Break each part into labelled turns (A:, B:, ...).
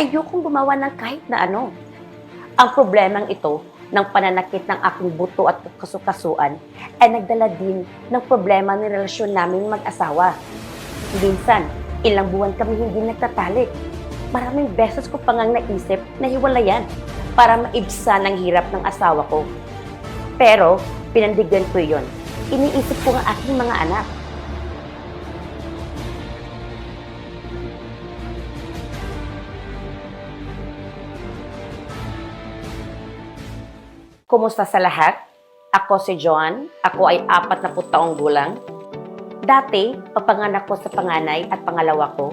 A: ayokong gumawa ng kahit na ano. Ang problemang ito ng pananakit ng aking buto at kasukasuan ay nagdala din ng problema ng relasyon namin mag-asawa. Minsan, ilang buwan kami hindi nagtatalik. Maraming beses ko pa ngang naisip na hiwalayan para maibsan ang hirap ng asawa ko. Pero, pinandigan ko yon. Iniisip ko ang aking mga anak. Kumusta sa lahat? Ako si John. Ako ay 40 taong gulang. Dati, papanganak ko sa panganay at pangalawa ko,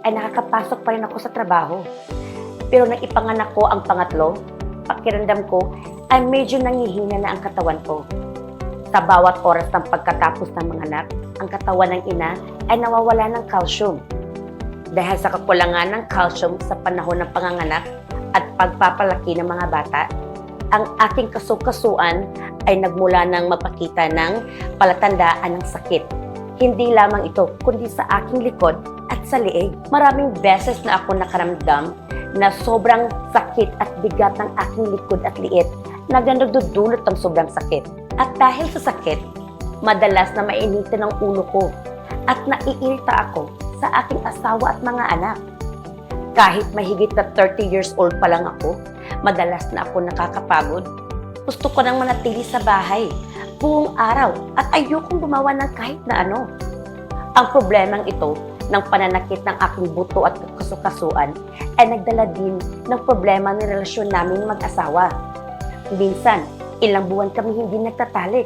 A: ay nakakapasok pa rin ako sa trabaho. Pero nang ipanganak ko ang pangatlo, pakiramdam ko ay medyo nangihina na ang katawan ko. Sa bawat oras ng pagkatapos ng mga anak, ang katawan ng ina ay nawawala ng calcium. Dahil sa kakulangan ng calcium sa panahon ng panganganak at pagpapalaki ng mga bata, ang aking kasukasuan ay nagmula ng mapakita ng palatandaan ng sakit. Hindi lamang ito, kundi sa aking likod at sa liig. Maraming beses na ako nakaramdam na sobrang sakit at bigat ng aking likod at liit na nagdudulot ng sobrang sakit. At dahil sa sakit, madalas na mainitin ang ulo ko at naiirita ako sa aking asawa at mga anak. Kahit mahigit na 30 years old pa lang ako, madalas na ako nakakapagod. Gusto ko nang manatili sa bahay buong araw at ayokong gumawa ng kahit na ano. Ang problemang ito ng pananakit ng aking buto at kasukasuan ay nagdala din ng problema ng relasyon namin mag-asawa. Minsan, ilang buwan kami hindi nagtatalik.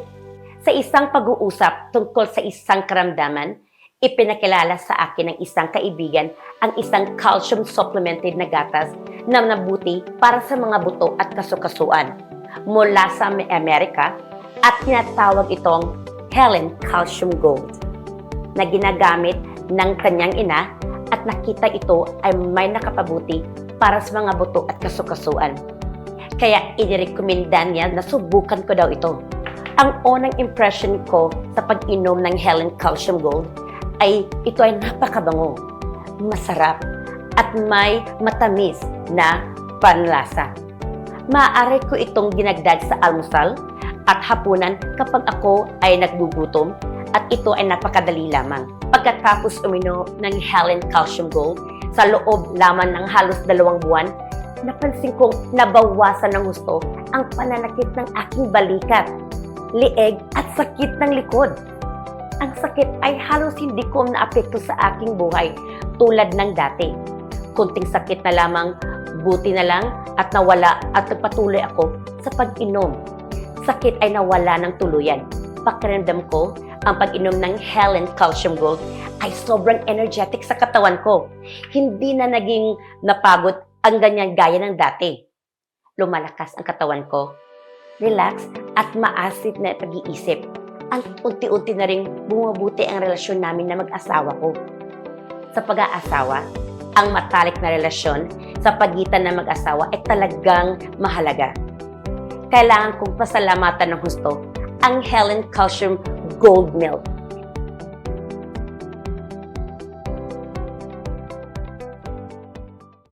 A: Sa isang pag-uusap tungkol sa isang karamdaman, ipinakilala sa akin ng isang kaibigan ang isang calcium supplemented na gatas na nabuti para sa mga buto at kasukasuan mula sa Amerika at tinatawag itong Helen Calcium Gold na ginagamit ng kanyang ina at nakita ito ay may nakapabuti para sa mga buto at kasukasuan. Kaya inirekomenda niya na subukan ko daw ito. Ang unang impression ko sa pag-inom ng Helen Calcium Gold ay ito ay napakabango, masarap, at may matamis na panlasa. Maaari ko itong dinagdag sa almusal at hapunan kapag ako ay naggugutom at ito ay napakadali lamang. Pagkatapos uminom ng Helen Calcium Gold, sa loob lamang ng halos 2 buwan, napansin kong nabawasan ng gusto ang pananakit ng aking balikat, lieg at sakit ng likod. Ang sakit ay halos hindi ko naapekto sa aking buhay tulad ng dati. Kunting sakit na lamang, buti na lang at nawala at nagpatuloy ako sa pag-inom. Sakit ay nawala ng tuluyan. Pakiramdam ko, ang pag-inom ng Helen Calcium Gold ay sobrang energetic sa katawan ko. Hindi na naging napagod ang ganyan gaya ng dati. Lumalakas ang katawan ko, relax at maasit na pag-iisip. Ang unti-unti na rin bumabuti ang relasyon namin na mag-asawa ko. Sa pag-aasawa, ang matalik na relasyon sa pagitan ng mag-asawa ay talagang mahalaga. Kailangan kong pasalamatan ng husto ang Helen Calcium Gold Milk